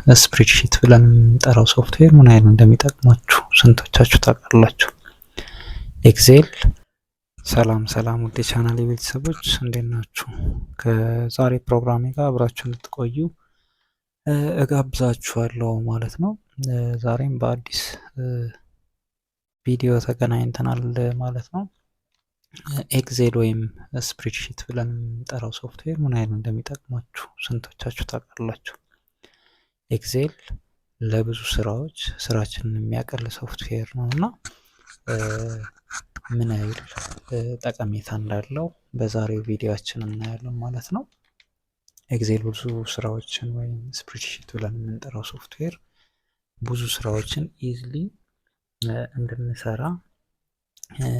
ስፕሬድሺት ብለን የምንጠራው ሶፍትዌር ምን ያህል እንደሚጠቅማችሁ ስንቶቻችሁ ታውቃላችሁ? ኤክሴል። ሰላም ውድ የቻናል ቤተሰቦች እንዴት ናችሁ? ከዛሬ ፕሮግራሜ ጋር አብራችሁ እንድትቆዩ እጋብዛችኋለሁ ማለት ነው። ዛሬም በአዲስ ቪዲዮ ተገናኝተናል ማለት ነው። ኤክሴል ወይም ስፕሬድሺት ብለን የምንጠራው ሶፍትዌር ምን ያህል እንደሚጠቅማችሁ ስንቶቻችሁ ታውቃላችሁ? ኤክሴል ለብዙ ስራዎች ስራችንን የሚያቀል ሶፍትዌር ነው እና ምን ያህል ጠቀሜታ እንዳለው በዛሬው ቪዲዮአችን እናያለን ማለት ነው። ኤክሴል ብዙ ስራዎችን ወይም ስፕሬድሺት ብለን የምንጠራው ሶፍትዌር ብዙ ስራዎችን ኢዝሊ እንድንሰራ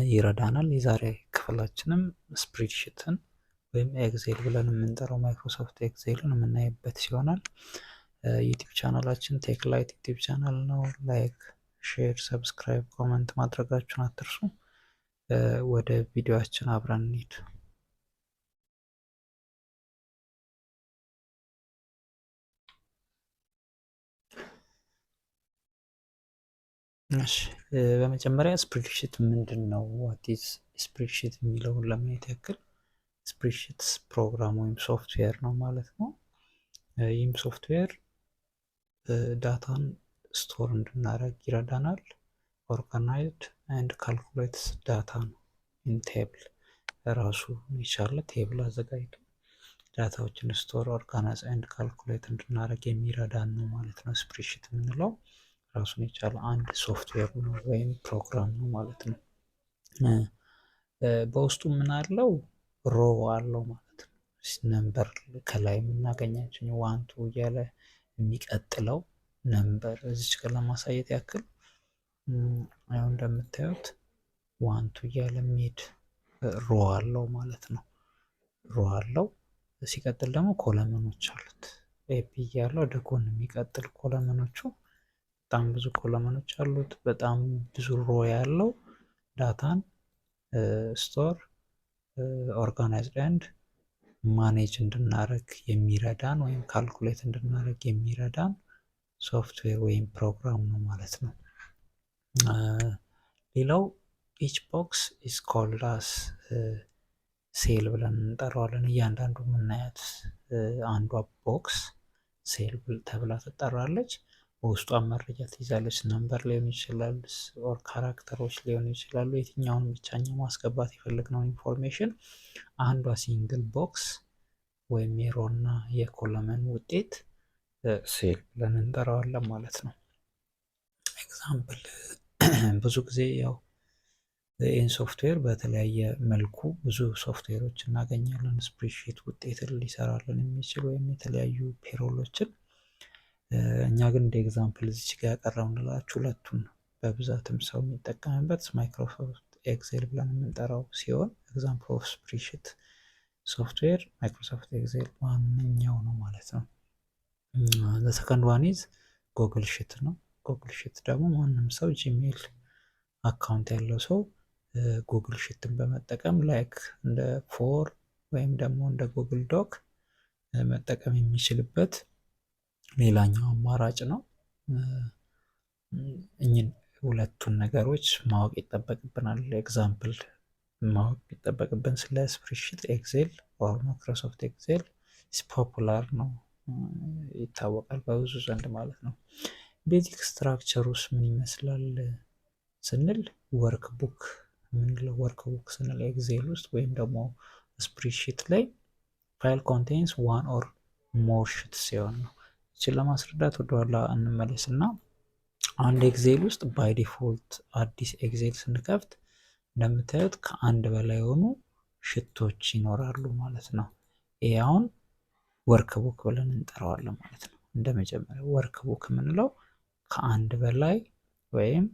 ይረዳናል። የዛሬ ክፍላችንም ስፕሬድሺትን ወይም ኤክሴል ብለን የምንጠራው ማይክሮሶፍት ኤክሴልን የምናይበት ይሆናል። ዩቲዩብ ቻናላችን ቴክላይት ዩቲዩብ ቻናል ነው። ላይክ፣ ሼር፣ ሰብስክራይብ፣ ኮመንት ማድረጋችሁን አትርሱ። ወደ ቪዲዮአችን አብረን እንሂድ። እሺ በመጀመሪያ ስፕሬድሺት ምንድን ነው? ዋት ኢዝ ስፕሬድሺት የሚለውን ለማየት ያክል ስፕሬድሺት ፕሮግራም ወይም ሶፍትዌር ነው ማለት ነው። ይህም ሶፍትዌር ዳታን ስቶር እንድናደርግ ይረዳናል። ኦርጋናይዝድ ኤንድ ካልኩሌትስ ዳታ ነው። ኢን ቴብል ራሱ የቻለ ቴብል አዘጋጅቶ ዳታዎችን ስቶር ኦርጋናይዝ ኤንድ ካልኩሌት እንድናደርግ የሚረዳን ነው ማለት ነው። ስፕሬድሺት የምንለው ራሱን የቻለ አንድ ሶፍትዌር ነው ወይም ፕሮግራም ነው ማለት ነው። በውስጡ ምን አለው? ሮ አለው ማለት ነው። ነምበር ከላይ የምናገኛቸው ዋንቱ እያለ የሚቀጥለው ነምበር እዚች ጋር ለማሳየት ያክል አሁን እንደምታዩት ዋንቱ እያለ የሚሄድ ሮ አለው ማለት ነው። ሮ አለው። ሲቀጥል ደግሞ ኮለመኖች አሉት። ኤፒ እያለ ወደ ጎን የሚቀጥል ኮለመኖቹ በጣም ብዙ ኮለመኖች አሉት። በጣም ብዙ ሮ ያለው ዳታን ስቶር ኦርጋናይዝድ ኤንድ ማኔጅ እንድናደርግ የሚረዳን ወይም ካልኩሌት እንድናደርግ የሚረዳን ሶፍትዌር ወይም ፕሮግራም ነው ማለት ነው። ሌላው ኢች ቦክስ ኢዝ ኮልድ አስ ሴል ብለን እንጠራዋለን። እያንዳንዱ የምናያት አንዷ ቦክስ ሴል ተብላ ትጠራለች። በውስጧ መረጃ ትይዛለች። ነምበር ሊሆን ይችላል፣ ኦር ካራክተሮች ሊሆኑ ይችላሉ። የትኛውን ብቻኛ ማስገባት የፈለግነው ኢንፎርሜሽን አንዷ ሲንግል ቦክስ ወይም የሮ እና የኮለመን ውጤት ሴል ብለን እንጠራዋለን ማለት ነው። ኤግዛምፕል ብዙ ጊዜ ያው ይህን ሶፍትዌር በተለያየ መልኩ ብዙ ሶፍትዌሮች እናገኛለን። ስፕሬድሺት ውጤትን ሊሰራልን የሚችል ወይም የተለያዩ ፔሮሎችን እኛ ግን እንደ ኤግዛምፕል እዚች ጋር ያቀረብንላችሁ ሁለቱን በብዛትም ሰው የሚጠቀምበት ማይክሮሶፍት ኤክሴል ብለን የምንጠራው ሲሆን ኤግዛምፕል ኦፍ ስፕሬድሺት ሶፍትዌር ማይክሮሶፍት ኤክሴል ዋነኛው ነው ማለት ነው። ሰከንድ ዋን ኢዝ ጎግል ሽት ነው። ጎግል ሽት ደግሞ ማንም ሰው ጂሜል አካውንት ያለው ሰው ጉግል ሽትን በመጠቀም ላይክ እንደ ፎር ወይም ደግሞ እንደ ጉግል ዶክ መጠቀም የሚችልበት ሌላኛው አማራጭ ነው። እኚህን ሁለቱን ነገሮች ማወቅ ይጠበቅብናል። ኤግዛምፕል ማወቅ ይጠበቅብን ስለ ስፕሬድሺት ኤክሴል ኦር ማይክሮሶፍት ኤክሴል ፖፑላር ነው፣ ይታወቃል በብዙ ዘንድ ማለት ነው። ቤዚክ ስትራክቸሩስ ምን ይመስላል ስንል ወርክ ቡክ የምንለው ወርክ ቡክ ስንል ኤክሴል ውስጥ ወይም ደግሞ ስፕሬድሺት ላይ ፋይል ኮንቴንስ ዋን ኦር ሞር ሽት ሲሆን ነው። ይችን ለማስረዳት ወደኋላ እንመለስና አንድ ኤክሴል ውስጥ ባይ ዲፎልት አዲስ ኤክሴል ስንከፍት እንደምታዩት ከአንድ በላይ የሆኑ ሽቶች ይኖራሉ ማለት ነው። ይሄ አሁን ወርክ ቡክ ብለን እንጠራዋለን ማለት ነው። እንደ መጀመሪያ ወርክ ቡክ የምንለው ከአንድ በላይ ወይም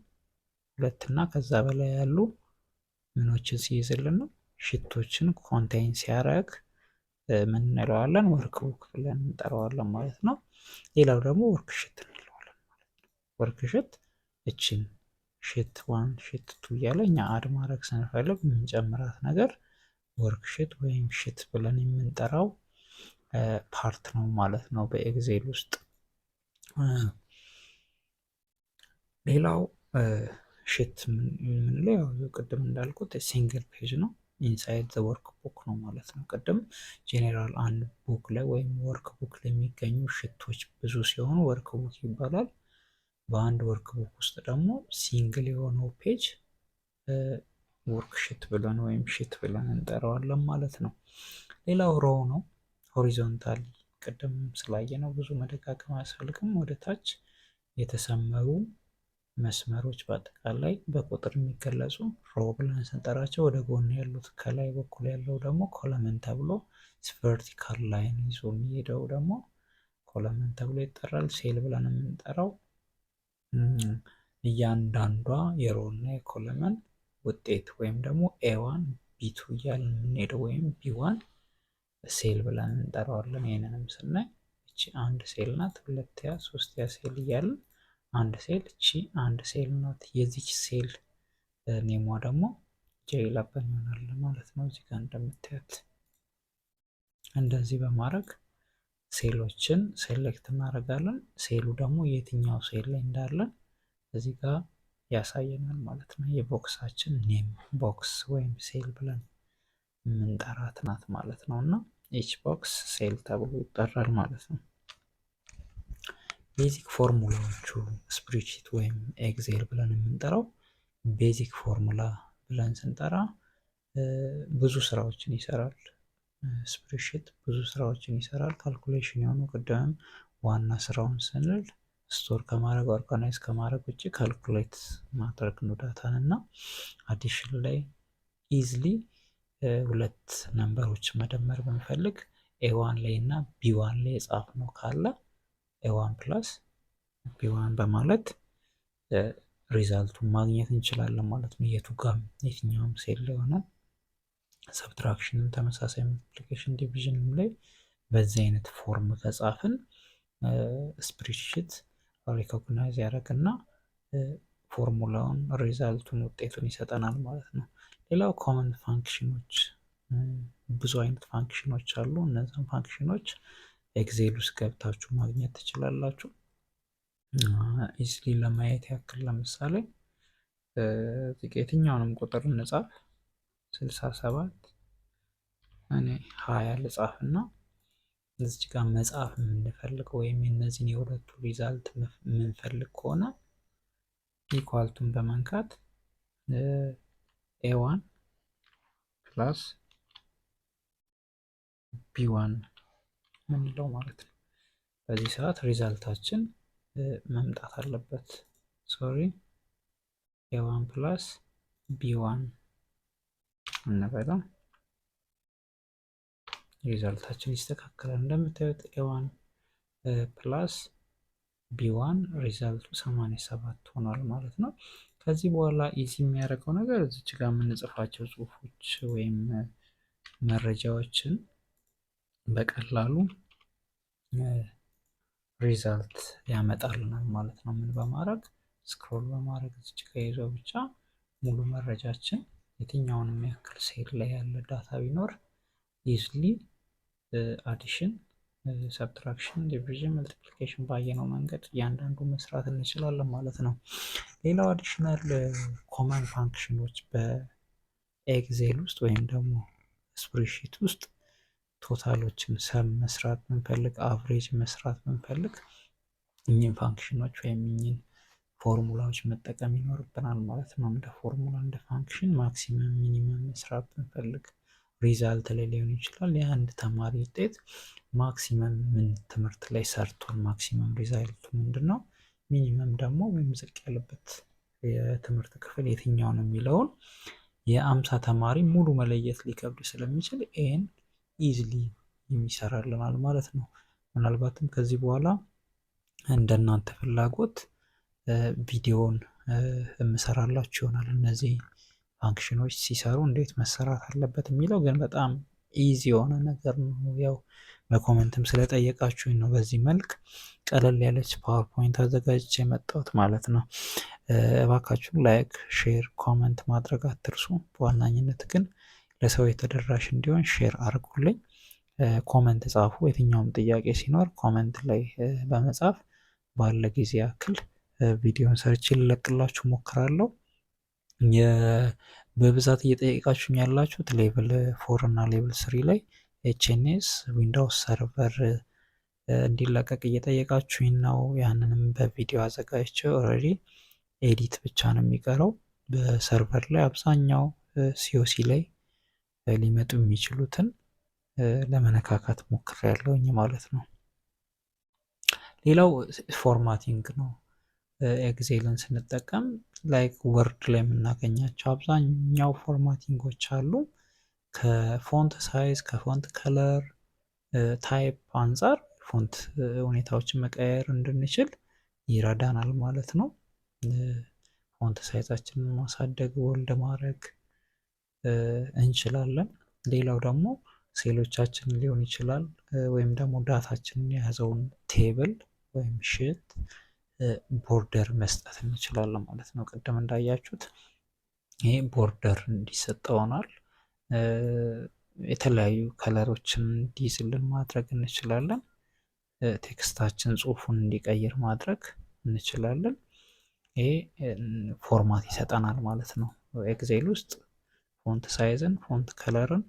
ሁለትና ከዛ በላይ ያሉ ምኖችን ሲይዝልን ነው። ሽቶችን ኮንቴይን ሲያደርግ ምን እንለዋለን? ወርክ ቡክ ብለን እንጠራዋለን ማለት ነው። ሌላው ደግሞ ወርክ ሽት እንለዋለን ማለት ነው። ወርክ ሽት እችን ሽት ዋን ሽት ቱ እያለ እኛ አድ ማድረግ ስንፈልግ የምንጨምራት ነገር ወርክ ሽት ወይም ሽት ብለን የምንጠራው ፓርት ነው ማለት ነው በኤክሴል ውስጥ። ሌላው ሽት የምንለው ያው ቅድም እንዳልኩት ሲንግል ፔጅ ነው። ኢንሳይድ ዘ ወርክ ቡክ ነው ማለት ነው። ቅድም ጄኔራል አንድ ቡክ ላይ ወይም ወርክ ቡክ ላይ የሚገኙ ሽቶች ብዙ ሲሆኑ ወርክ ቡክ ይባላል። በአንድ ወርክ ቡክ ውስጥ ደግሞ ሲንግል የሆነው ፔጅ ወርክ ሽት ብለን ወይም ሽት ብለን እንጠራዋለን ማለት ነው። ሌላው ሮው ነው። ሆሪዞንታሊ ቅድም ስላየ ነው ብዙ መደጋገም አያስፈልግም። ወደ ታች የተሰመሩ መስመሮች በአጠቃላይ በቁጥር የሚገለጹ ሮ ብለን ስንጠራቸው፣ ወደ ጎን ያሉት ከላይ በኩል ያለው ደግሞ ኮለመን ተብሎ ቨርቲካል ላይን ይዞ የሚሄደው ደግሞ ኮለመን ተብሎ ይጠራል። ሴል ብለን የምንጠራው እያንዳንዷ የሮ እና የኮለመን ውጤት ወይም ደግሞ ኤዋን ቢቱ እያልን የምንሄደው ወይም ቢዋን ሴል ብለን እንጠራዋለን። ይህንንም ስናይ እቺ አንድ ሴል ናት፣ ሁለተኛ ሶስተኛ ሴል እያልን አንድ ሴል እቺ አንድ ሴል ናት። የዚች ሴል ኔሟ ደግሞ ጄ11 ይሆናል ማለት ነው። እዚህ ጋር እንደምታዩት እንደዚህ በማድረግ ሴሎችን ሴሌክት እናደርጋለን። ሴሉ ደግሞ የትኛው ሴል ላይ እንዳለን እዚህ ጋር ያሳየናል ማለት ነው። የቦክሳችን ኔም ቦክስ ወይም ሴል ብለን የምንጠራት ናት ማለት ነው። እና ኢች ቦክስ ሴል ተብሎ ይጠራል ማለት ነው። ቤዚክ ፎርሙላዎቹ ስፕሬድሺት ወይም ኤክሴል ብለን የምንጠራው ቤዚክ ፎርሙላ ብለን ስንጠራ ብዙ ስራዎችን ይሰራል። ስፕሬድሺት ብዙ ስራዎችን ይሰራል። ካልኩሌሽን የሆኑ ቅድም ዋና ስራውን ስንል ስቶር ከማድረግ ኦርጋናይዝ ከማድረግ ውጭ ካልኩሌት ማድረግ ነው ዳታን እና አዲሽን ላይ ኢዝሊ ሁለት ነምበሮች መደመር ብንፈልግ ኤዋን ላይ እና ቢዋን ላይ የጻፍ ነው ካለ ኤዋን ፕላስ ቢዋን በማለት ሪዛልቱን ማግኘት እንችላለን ማለት ነው። የቱ ጋር የትኛውም ሴል ላይ ሆነ ሰብትራክሽንም ተመሳሳይ መልቲፕሊኬሽን ዲቪዥንም ላይ በዚህ አይነት ፎርም ከጻፍን ስፕሬድሺት ሪኮግናይዝ ያደረግና ፎርሙላውን ሪዛልቱን ውጤቱን ይሰጠናል ማለት ነው። ሌላው ኮመን ፋንክሽኖች ብዙ አይነት ፋንክሽኖች አሉ። እነዚያን ፋንክሽኖች ኤክሴል ውስጥ ገብታችሁ ማግኘት ትችላላችሁ። ኢዝሊ ለማየት ያክል ለምሳሌ የትኛውንም ቁጥር እንጻፍ 67 እኔ 20 ልጻፍ እና እዚህ ጋር መጻፍ የምንፈልገው ወይም የነዚህን የሁለቱ ሪዛልት የምንፈልግ ከሆነ ኢኳልቱን በመንካት ኤዋን ፕላስ ቢዋን ምንለው ማለት ነው። በዚህ ሰዓት ሪዛልታችን መምጣት አለበት። ሶሪ ኤዋን ፕላስ ቢዋን እንበለው ሪዛልታችን ይስተካከላል። እንደምታዩት ኤዋን ፕላስ ቢዋን ሪዛልቱ 87 ሆኗል ማለት ነው። ከዚህ በኋላ ኢዚ የሚያደርገው ነገር እዚች ጋር የምንጽፋቸው ጽሁፎች ወይም መረጃዎችን በቀላሉ ሪዛልት ያመጣልናል ማለት ነው። ምን በማድረግ ስክሮል በማድረግ እዚች ጋር ይዞ ብቻ ሙሉ መረጃችን የትኛውንም ያክል ሴል ላይ ያለ ዳታ ቢኖር ኢዝሊ አዲሽን፣ ሰብትራክሽን፣ ዲቪዥን፣ መልቲፕሊኬሽን ባየነው መንገድ እያንዳንዱ መስራት እንችላለን ማለት ነው። ሌላው አዲሽናል ኮመን ፋንክሽኖች በኤክሴል ውስጥ ወይም ደግሞ ስፕሬድሺት ውስጥ ቶታሎችን ሰም መስራት ብንፈልግ፣ አቭሬጅ መስራት ብንፈልግ እኚህን ፋንክሽኖች ወይም እኚህን ፎርሙላዎች መጠቀም ይኖርብናል ማለት ነው። እንደ ፎርሙላ እንደ ፋንክሽን ማክሲመም ሚኒመም መስራት ብንፈልግ ሪዛልት ላይ ሊሆን ይችላል። የአንድ ተማሪ ውጤት ማክሲመም ምን ትምህርት ላይ ሰርቷል፣ ማክሲመም ሪዛልቱ ምንድን ነው፣ ሚኒመም ደግሞ ወይም ዝቅ ያለበት የትምህርት ክፍል የትኛው ነው የሚለውን የ50 ተማሪ ሙሉ መለየት ሊከብድ ስለሚችል ይህን ኢዝሊ የሚሰራልናል ማለት ነው። ምናልባትም ከዚህ በኋላ እንደናንተ ፍላጎት ቪዲዮውን የምሰራላችሁ ይሆናል። እነዚህ ፋንክሽኖች ሲሰሩ እንዴት መሰራት አለበት የሚለው ግን በጣም ኢዚ የሆነ ነገር ነው። ያው በኮሜንትም ስለጠየቃችሁኝ ነው በዚህ መልክ ቀለል ያለች ፓወርፖይንት አዘጋጅቼ የመጣሁት ማለት ነው። እባካችሁ ላይክ፣ ሼር፣ ኮመንት ማድረግ አትርሱ። በዋናኝነት ግን ለሰው የተደራሽ እንዲሆን ሼር አድርጉልኝ። ኮመንት ጻፉ። የትኛውም ጥያቄ ሲኖር ኮመንት ላይ በመጻፍ ባለ ጊዜ ያክል ቪዲዮን ሰርች ልለቅላችሁ ሞክራለሁ። በብዛት እየጠየቃችሁኝ ያላችሁት ሌቭል 4 እና ሌቭል 3 ላይ ኤችኤንኤስ ዊንዶውስ ሰርቨር እንዲለቀቅ እየጠየቃችሁኝ ነው። ያንንም በቪዲዮ አዘጋጅቼ ኦልሬዲ ኤዲት ብቻ ነው የሚቀረው። በሰርቨር ላይ አብዛኛው ሲኦሲ ላይ ሊመጡ የሚችሉትን ለመነካካት ሞክሬያለሁኝ ማለት ነው። ሌላው ፎርማቲንግ ነው። ኤግዜልን ስንጠቀም ላይክ ወርድ ላይ የምናገኛቸው አብዛኛው ፎርማቲንጎች አሉ። ከፎንት ሳይዝ፣ ከፎንት ከለር፣ ታይፕ አንጻር ፎንት ሁኔታዎችን መቀየር እንድንችል ይረዳናል ማለት ነው። ፎንት ሳይዛችንን ማሳደግ፣ ወልድ ማድረግ እንችላለን። ሌላው ደግሞ ሴሎቻችንን ሊሆን ይችላል ወይም ደግሞ ዳታችንን የያዘውን ቴብል ወይም ሽት ቦርደር መስጠት እንችላለን ማለት ነው። ቅድም እንዳያችሁት ይሄ ቦርደር እንዲሰጠውናል። የተለያዩ ከለሮችን እንዲይዝልን ማድረግ እንችላለን። ቴክስታችን ጽሁፉን እንዲቀይር ማድረግ እንችላለን። ይሄ ፎርማት ይሰጠናል ማለት ነው። ኤክሴል ውስጥ ፎንት ሳይዝን፣ ፎንት ከለርን፣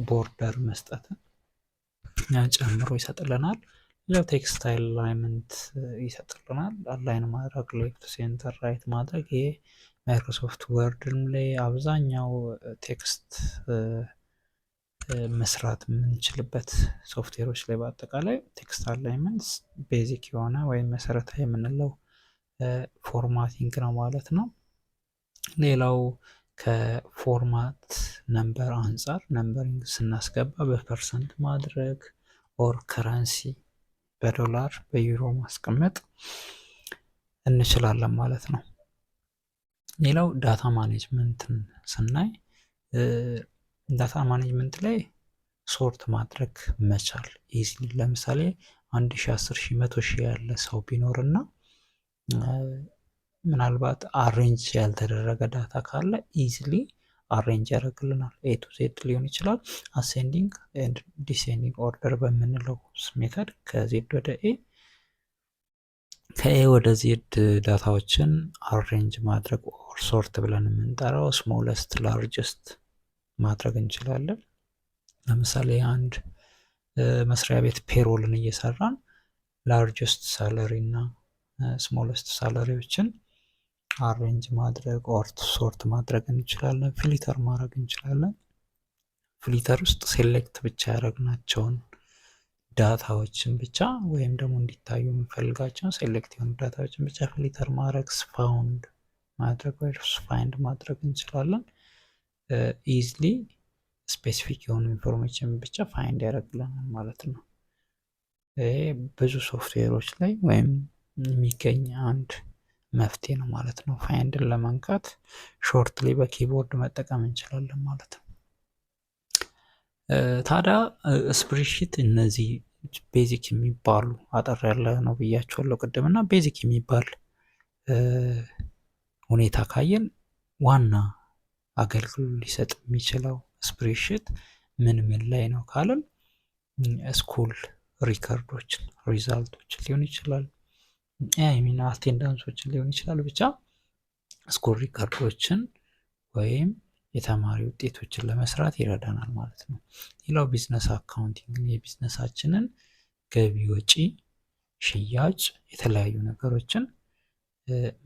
ቦርደር መስጠትን ጨምሮ ይሰጥልናል። ሌላው ቴክስታይል አላይመንት ይሰጥልናል። አላይን ማድረግ፣ ሌፍት ሴንተር ራይት ማድረግ። ይሄ ማይክሮሶፍት ወርድም ላይ አብዛኛው ቴክስት መስራት የምንችልበት ሶፍትዌሮች ላይ በአጠቃላይ ቴክስት አላይመንት ቤዚክ የሆነ ወይም መሰረታዊ የምንለው ፎርማቲንግ ነው ማለት ነው። ሌላው ከፎርማት ነምበር አንጻር ነምበሪንግ ስናስገባ በፐርሰንት ማድረግ ኦር ከረንሲ በዶላር በዩሮ ማስቀመጥ እንችላለን ማለት ነው። ሌላው ዳታ ማኔጅመንትን ስናይ ዳታ ማኔጅመንት ላይ ሶርት ማድረግ መቻል ኢዚሊ። ለምሳሌ 1000፣ 10,000፣ 100,000 ያለ ሰው ቢኖር እና ምናልባት አሬንጅ ያልተደረገ ዳታ ካለ ኢዚሊ አሬንጅ ያደርግልናል። ኤ ቱ ዜድ ሊሆን ይችላል። አሴንዲንግ ኤንድ ዲሴንዲንግ ኦርደር በምንለው ሜተድ ከዜድ ወደ ኤ፣ ከኤ ወደ ዜድ ዳታዎችን አሬንጅ ማድረግ ኦር ሶርት ብለን የምንጠራው ስሞለስት ላርጀስት ማድረግ እንችላለን። ለምሳሌ አንድ መስሪያ ቤት ፔሮልን እየሰራን ላርጀስት ሳለሪ እና ስሞለስት ሳለሪዎችን አሬንጅ ማድረግ ኦር ሶርት ማድረግ እንችላለን። ፊልተር ማድረግ እንችላለን። ፊልተር ውስጥ ሴሌክት ብቻ ያደረግናቸውን ዳታዎችን ብቻ ወይም ደግሞ እንዲታዩ የምንፈልጋቸውን ሴሌክት የሆኑ ዳታዎችን ብቻ ፊልተር ማድረግ፣ ፋውንድ ማድረግ ወይ ፋይንድ ማድረግ እንችላለን። ኢዝሊ ስፔሲፊክ የሆኑ ኢንፎርሜሽን ብቻ ፋይንድ ያደርግልናል ማለት ነው። ይሄ ብዙ ሶፍትዌሮች ላይ ወይም የሚገኝ አንድ መፍትሄ ነው ማለት ነው። ፋይንድን ለመንካት ሾርትሊ በኪቦርድ መጠቀም እንችላለን ማለት ነው። ታዲያ ስፕሬድሺት እነዚህ ቤዚክ የሚባሉ አጠር ያለ ነው ብያቸዋለሁ ቅድም እና ቤዚክ የሚባል ሁኔታ ካየን ዋና አገልግሎት ሊሰጥ የሚችለው ስፕሬድሺት ምን ምን ላይ ነው ካለን ስኩል ሪከርዶችን ሪዛልቶችን ሊሆን ይችላል፣ ሚና አቴንዳንሶችን ሊሆን ይችላል። ብቻ ስኩል ሪከርዶችን ወይም የተማሪ ውጤቶችን ለመስራት ይረዳናል ማለት ነው። ሌላው ቢዝነስ አካውንቲንግ የቢዝነሳችንን ገቢ፣ ወጪ፣ ሽያጭ የተለያዩ ነገሮችን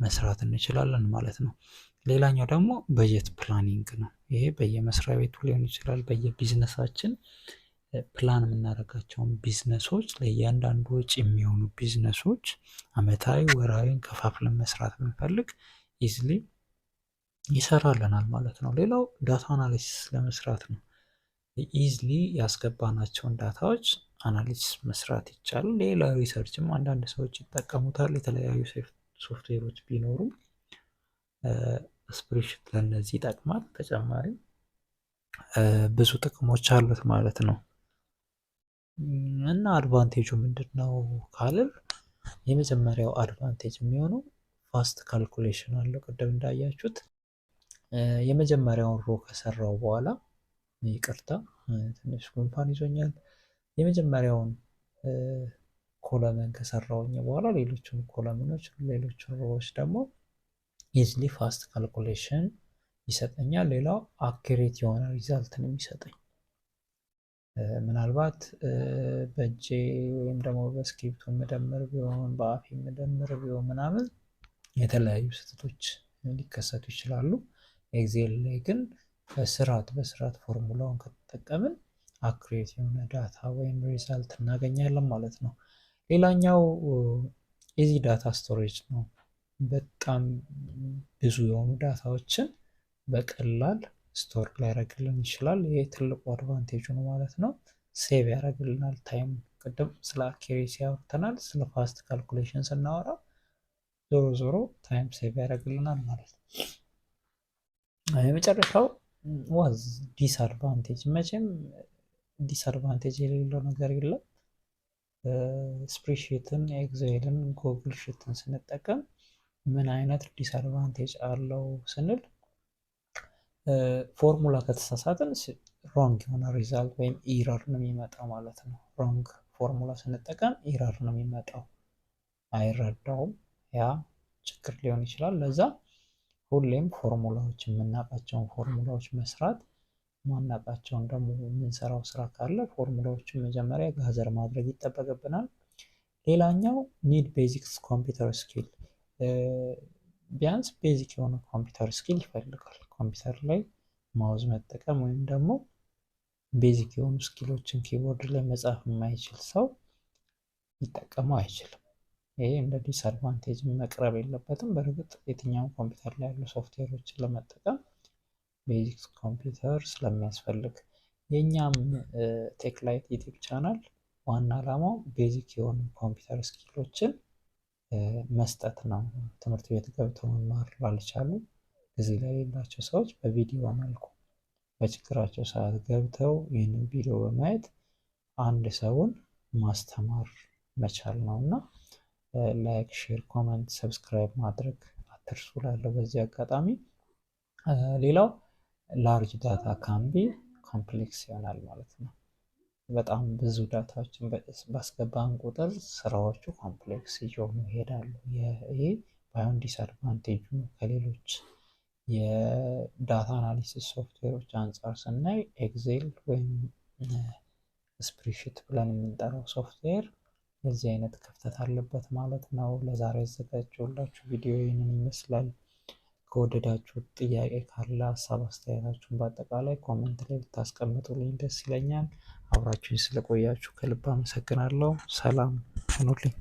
መስራት እንችላለን ማለት ነው። ሌላኛው ደግሞ በጀት ፕላኒንግ ነው። ይሄ በየመስሪያ ቤቱ ሊሆን ይችላል። በየቢዝነሳችን ፕላን የምናደርጋቸውን ቢዝነሶች ለእያንዳንዱ ወጪ የሚሆኑ ቢዝነሶች አመታዊ፣ ወራዊን ከፋፍለን መስራት ብንፈልግ ኢዝሊ ይሰራልናል ማለት ነው። ሌላው ዳታ አናሊሲስ ለመስራት ነው። ኢዝሊ ያስገባናቸውን ዳታዎች አናሊሲስ መስራት ይቻላል። ሌላ ሪሰርችም አንዳንድ ሰዎች ይጠቀሙታል። የተለያዩ ሶፍትዌሮች ቢኖሩም ስፕሬድሺት ለእነዚህ ይጠቅማል። ተጨማሪ ብዙ ጥቅሞች አሉት ማለት ነው። እና አድቫንቴጁ ምንድን ነው ካልን የመጀመሪያው አድቫንቴጅ የሚሆነው ፋስት ካልኩሌሽን አለው። ቅድም እንዳያችሁት የመጀመሪያውን ሮ ከሰራው በኋላ ይቅርታ ትንሽ ጉንፋን ይዞኛል። የመጀመሪያውን ኮለመን ከሰራውኝ በኋላ ሌሎቹን ኮለምኖች ሌሎቹን ሮዎች ደግሞ ኢዝሊ ፋስት ካልኩሌሽን ይሰጠኛል። ሌላው አኪሬት የሆነ ሪዛልትን የሚሰጠኝ ምናልባት በእጄ ወይም ደግሞ በስክሪፕቱ መደመር ቢሆን በአፌ መደመር ቢሆን ምናምን የተለያዩ ስህተቶች ሊከሰቱ ይችላሉ። ኤክሴል ላይ ግን በስርዓት ፎርሙላውን ከተጠቀምን አኩሬት የሆነ ዳታ ወይም ሪዛልት እናገኛለን ማለት ነው። ሌላኛው ኢዚ ዳታ ስቶሬጅ ነው። በጣም ብዙ የሆኑ ዳታዎችን በቀላል ስቶር ሊያደርግልን ይችላል። ይሄ ትልቁ አድቫንቴጁ ነው ማለት ነው። ሴቭ ያደርግልናል ታይም። ቅድም ስለ አኪሬሲ ያወርተናል። ስለ ፋስት ካልኩሌሽን ስናወራ ዞሮ ዞሮ ታይም ሴቭ ያደርግልናል ማለት ነው። የመጨረሻው ዋዝ ዲስአድቫንቴጅ። መቼም ዲስአድቫንቴጅ የሌለው ነገር የለም። ስፕሬድሺትን፣ ኤክሴልን፣ ጉግል ሺትን ስንጠቀም ምን አይነት ዲስአድቫንቴጅ አለው ስንል ፎርሙላ ከተሳሳትን ሮንግ የሆነ ሪዛልት ወይም ኢረር ነው የሚመጣው ማለት ነው። ሮንግ ፎርሙላ ስንጠቀም ኢረር ነው የሚመጣው፣ አይረዳውም። ያ ችግር ሊሆን ይችላል። ለዛ ሁሌም ፎርሙላዎች የምናውቃቸውን ፎርሙላዎች መስራት፣ ማናውቃቸውን ደግሞ የምንሰራው ስራ ካለ ፎርሙላዎችን መጀመሪያ ጋዘር ማድረግ ይጠበቅብናል። ሌላኛው ኒድ ቤዚክስ ኮምፒውተር ስኪል። ቢያንስ ቤዚክ የሆነ ኮምፒውተር ስኪል ይፈልጋል። ኮምፒውተር ላይ ማውዝ መጠቀም ወይም ደግሞ ቤዚክ የሆኑ ስኪሎችን ኪቦርድ ላይ መጻፍ የማይችል ሰው ሊጠቀመው አይችልም። ይሄ እንደ ዲስአድቫንቴጅ መቅረብ የለበትም። በእርግጥ የትኛውን ኮምፒውተር ላይ ያሉ ሶፍትዌሮችን ለመጠቀም ቤዚክ ኮምፒውተር ስለሚያስፈልግ የእኛም ቴክላይት ዩቲዩብ ቻናል ዋና ዓላማው ቤዚክ የሆኑ ኮምፒውተር ስኪሎችን መስጠት ነው። ትምህርት ቤት ገብተው መማር ላልቻሉ ጊዜ ላይ የሌላቸው ሰዎች በቪዲዮ መልኩ በችግራቸው ሰዓት ገብተው ይህንን ቪዲዮ በማየት አንድ ሰውን ማስተማር መቻል ነው እና ላይክ፣ ሼር፣ ኮመንት፣ ሰብስክራይብ ማድረግ አትርሱ ላለው በዚህ አጋጣሚ። ሌላው ላርጅ ዳታ ካምቢ ኮምፕሌክስ ይሆናል ማለት ነው። በጣም ብዙ ዳታዎችን ባስገባን ቁጥር ስራዎቹ ኮምፕሌክስ እየሆኑ ይሄዳሉ። ይሄ ባይሆን ዲስአድቫንቴጁ ከሌሎች የዳታ አናሊሲስ ሶፍትዌሮች አንጻር ስናይ ኤክሴል ወይም ስፕሬድሺት ብለን የምንጠራው ሶፍትዌር የዚህ አይነት ክፍተት አለበት ማለት ነው። ለዛሬ ያዘጋጀሁላችሁ ቪዲዮ ይህንን ይመስላል። ከወደዳችሁት ጥያቄ ካለ ሀሳብ አስተያየታችሁን በአጠቃላይ ኮመንት ላይ ብታስቀምጡልኝ ደስ ይለኛል። አብራችሁኝ ስለቆያችሁ ከልብ አመሰግናለሁ። ሰላም ሁኑልኝ።